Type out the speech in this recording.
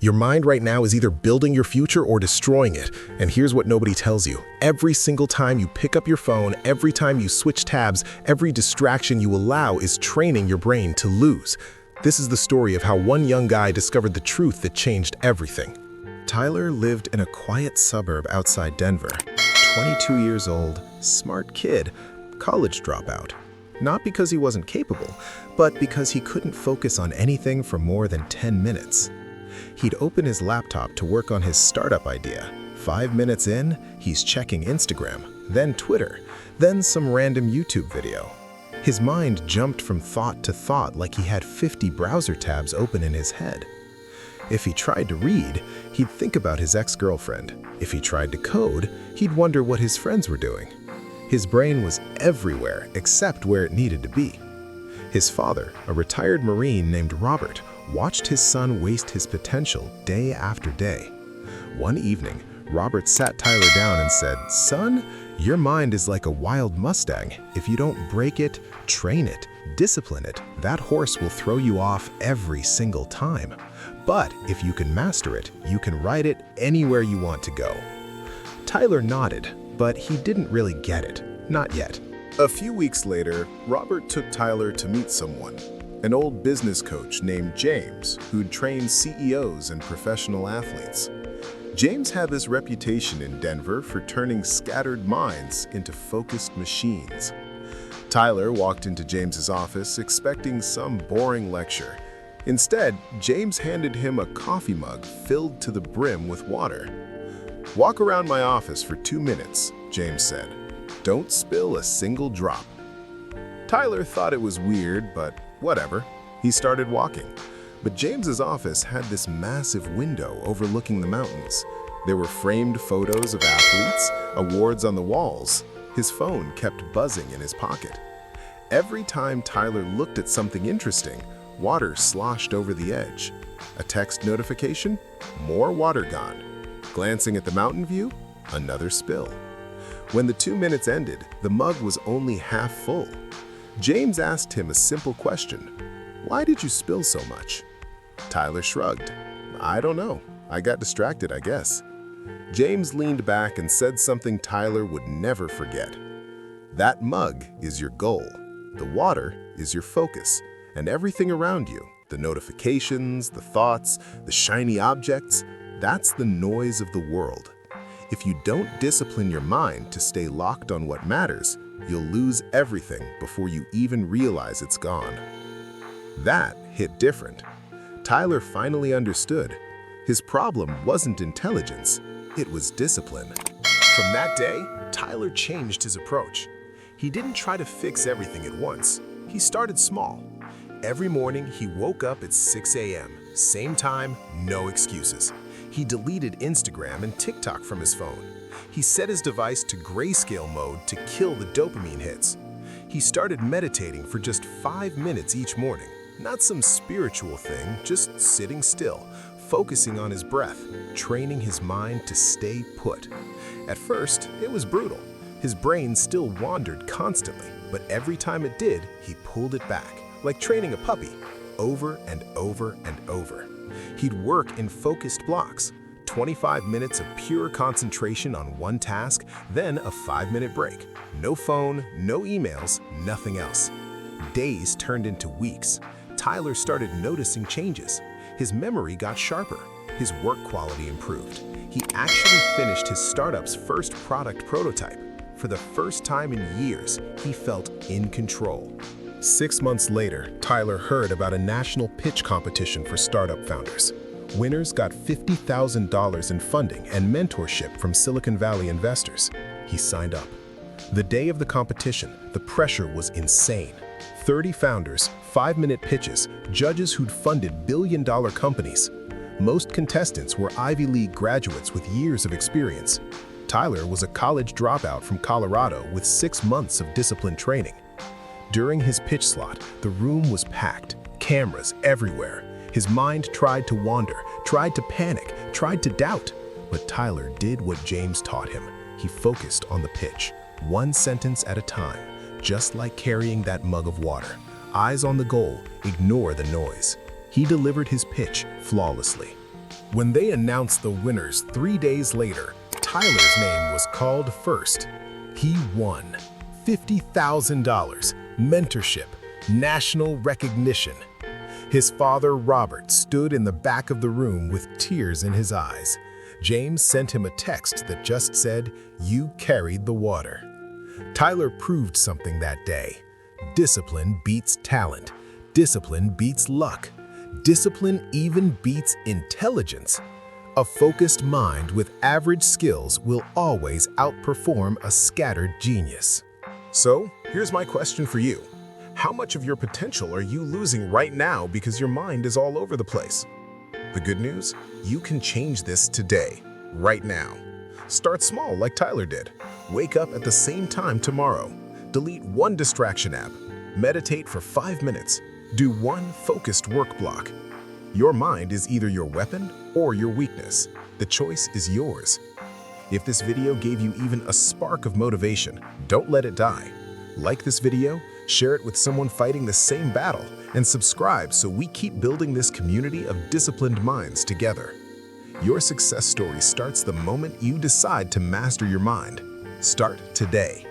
Your mind right now is either building your future or destroying it. And here's what nobody tells you. Every single time you pick up your phone, every time you switch tabs, every distraction you allow is training your brain to lose. This is the story of how one young guy discovered the truth that changed everything. Tyler lived in a quiet suburb outside Denver. 22 years old, smart kid, college dropout. Not because he wasn't capable, but because he couldn't focus on anything for more than 10 minutes. He'd open his laptop to work on his startup idea. 5 minutes in, he's checking Instagram, then Twitter, then some random YouTube video. His mind jumped from thought to thought like he had 50 browser tabs open in his head. If he tried to read, he'd think about his ex-girlfriend. If he tried to code, he'd wonder what his friends were doing. His brain was everywhere except where it needed to be. His father, a retired Marine named Robert, watched his son waste his potential day after day. One evening, Robert sat Tyler down and said, "Son, your mind is like a wild Mustang. If you don't break it, train it, discipline it, that horse will throw you off every single time. But if you can master it, you can ride it anywhere you want to go." Tyler nodded, but he didn't really get it. Not yet. A few weeks later, Robert took Tyler to meet someone, an old business coach named James, who'd trained CEOs and professional athletes. James had this reputation in Denver for turning scattered minds into focused machines. Tyler walked into James's office expecting some boring lecture. Instead, James handed him a coffee mug filled to the brim with water. "Walk around my office for 2 minutes," James said. "Don't spill a single drop." Tyler thought it was weird, but whatever. He started walking. But James's office had this massive window overlooking the mountains. There were framed photos of athletes, awards on the walls. His phone kept buzzing in his pocket. Every time Tyler looked at something interesting, water sloshed over the edge. A text notification? More water gone. Glancing at the mountain view? Another spill. When the 2 minutes ended, the mug was only half full. James asked him a simple question. "Why did you spill so much?" Tyler shrugged. "I don't know. I got distracted, I guess." James leaned back and said something Tyler would never forget. "That mug is your goal. The water is your focus. And everything around you, the notifications, the thoughts, the shiny objects, that's the noise of the world. If you don't discipline your mind to stay locked on what matters, you'll lose everything before you even realize it's gone." That hit different. Tyler finally understood. His problem wasn't intelligence, it was discipline. From that day, Tyler changed his approach. He didn't try to fix everything at once. He started small. Every morning, he woke up at 6 a.m., same time, no excuses. He deleted Instagram and TikTok from his phone. He set his device to grayscale mode to kill the dopamine hits. He started meditating for just 5 minutes each morning. Not some spiritual thing, just sitting still, focusing on his breath, training his mind to stay put. At first, it was brutal. His brain still wandered constantly, but every time it did, he pulled it back, like training a puppy, over and over and over. He'd work in focused blocks, 25 minutes of pure concentration on one task, then a 5-minute break. No phone, no emails, nothing else. Days turned into weeks. Tyler started noticing changes. His memory got sharper. His work quality improved. He actually finished his startup's first product prototype. For the first time in years, he felt in control. 6 months later, Tyler heard about a national pitch competition for startup founders. Winners got $50,000 in funding and mentorship from Silicon Valley investors. He signed up. The day of the competition, the pressure was insane. 30 founders, 5-minute pitches, judges who'd funded billion-dollar companies. Most contestants were Ivy League graduates with years of experience. Tyler was a college dropout from Colorado with 6 months of disciplined training. During his pitch slot, the room was packed, cameras everywhere. His mind tried to wander, tried to panic, tried to doubt. But Tyler did what James taught him. He focused on the pitch, one sentence at a time, just like carrying that mug of water. Eyes on the goal, ignore the noise. He delivered his pitch flawlessly. When they announced the winners 3 days later, Tyler's name was called first. He won $50,000, mentorship, national recognition. His father, Robert, stood in the back of the room with tears in his eyes. James sent him a text that just said, "You carried the water." Tyler proved something that day. Discipline beats talent. Discipline beats luck. Discipline even beats intelligence. A focused mind with average skills will always outperform a scattered genius. So, here's my question for you. How much of your potential are you losing right now because your mind is all over the place? The good news? You can change this today, right now. Start small like Tyler did. Wake up at the same time tomorrow. Delete one distraction app. Meditate for 5 minutes. Do one focused work block. Your mind is either your weapon or your weakness. The choice is yours. If this video gave you even a spark of motivation, don't let it die. Like this video, share it with someone fighting the same battle, and subscribe so we keep building this community of disciplined minds together. Your success story starts the moment you decide to master your mind. Start today.